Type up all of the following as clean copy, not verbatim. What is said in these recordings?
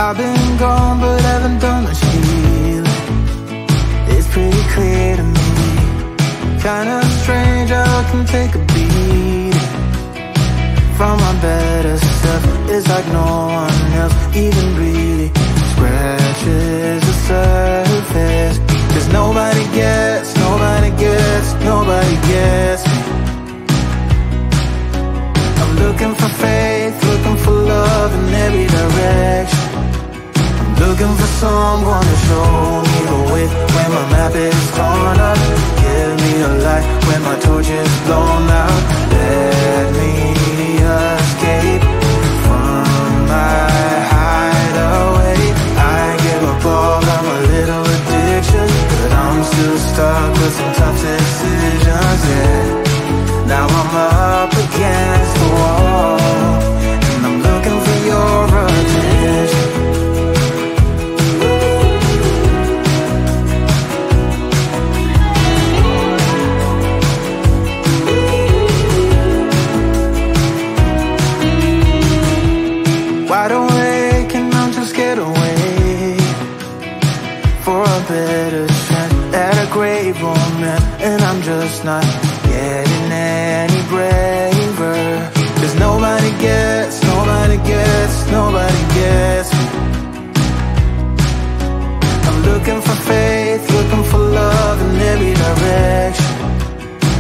I've been gone but haven't done much healing. It's pretty clear to me. Kinda strange how I can take a beating from my better self. It's like no one else even really scratches the surface. 'Cause nobody gets me. I'm looking for faith, looking for love in every direction. I'm looking for someone to show me the way when my map is torn up. Give me a light when my torch is blown out. Let me escape from my hideaway. I give up all of my little addictions, but I'm still stuck with some tough decisions, yeah. Now I'm up against the wall, and I'm looking for your attention. Wide awake and I'm just scared away for a better chance at a great romance, and I'm just not getting any braver. 'Cause nobody gets me. I'm looking for faith, looking for love in every direction.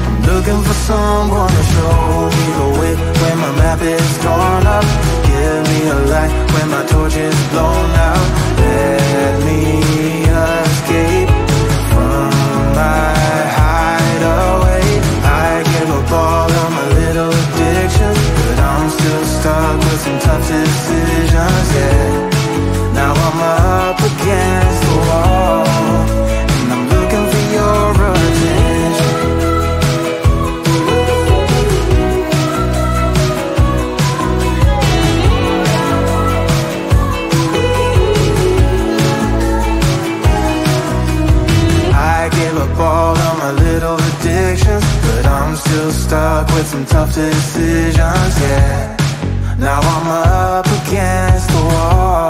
I'm looking for someone to show me the way when my map is torn up. Give me a light when my torch is blown out. Let me escape from my hideaway. I give up all of my little addictions, but I'm still stuck with some tough decisions, yeah. Now I'm up against the wall, and I'm looking for your attention. I give up all of my little addictions, but I'm still stuck with some tough decisions, yeah. Now I'm up against the wall.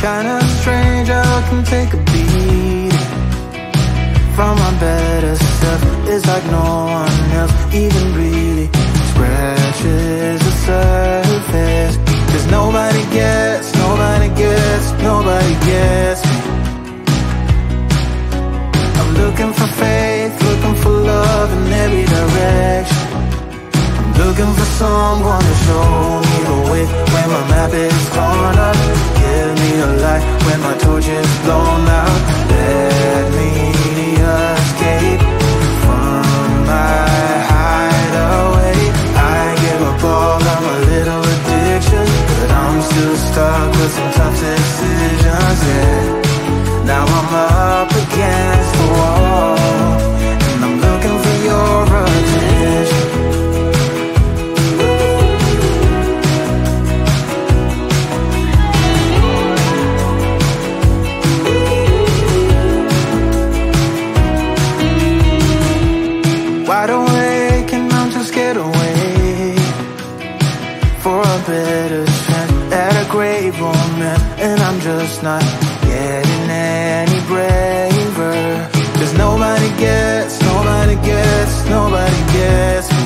Kinda strange how I can take a beat from my better self. It's like no one else even really scratches the surface. 'Cause nobody gets, nobody gets, nobody gets me. I'm looking for faith, looking for love in every direction. I'm looking for someone to show me the way when my map is torn up. Give me a light when my torch is blown out. Let me escape from my hideaway. I give up all of my little addictions, but I'm still stuck with some tough decisions, yeah. Now I'm up against the wall, and I'm looking for your attention. Wide awake and I'm too scared away for a better chance at a great romance, and I'm just not getting any braver. 'Cause nobody gets, nobody gets, nobody gets me.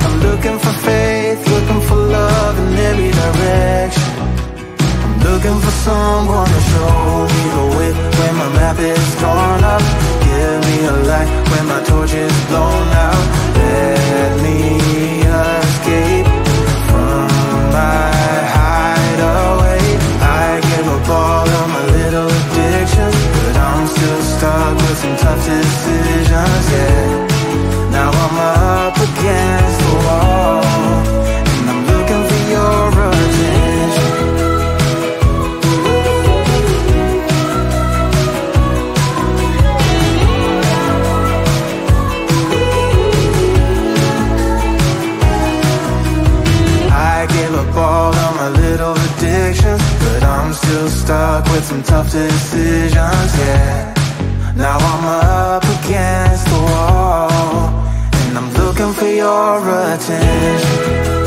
I'm looking for faith, looking for love in every direction. I'm looking for someone to show me the way when my map is torn up. Give me a light when my torch is blown out. Let me escape from my hideaway. I give up all of my little addictions, but I'm still stuck with some tough decisions, yeah. Now I'm up against the wall, and I'm looking for your attention. All of my little addictions, but I'm still stuck with some tough decisions, yeah. Now I'm up against the wall, and I'm looking for your attention.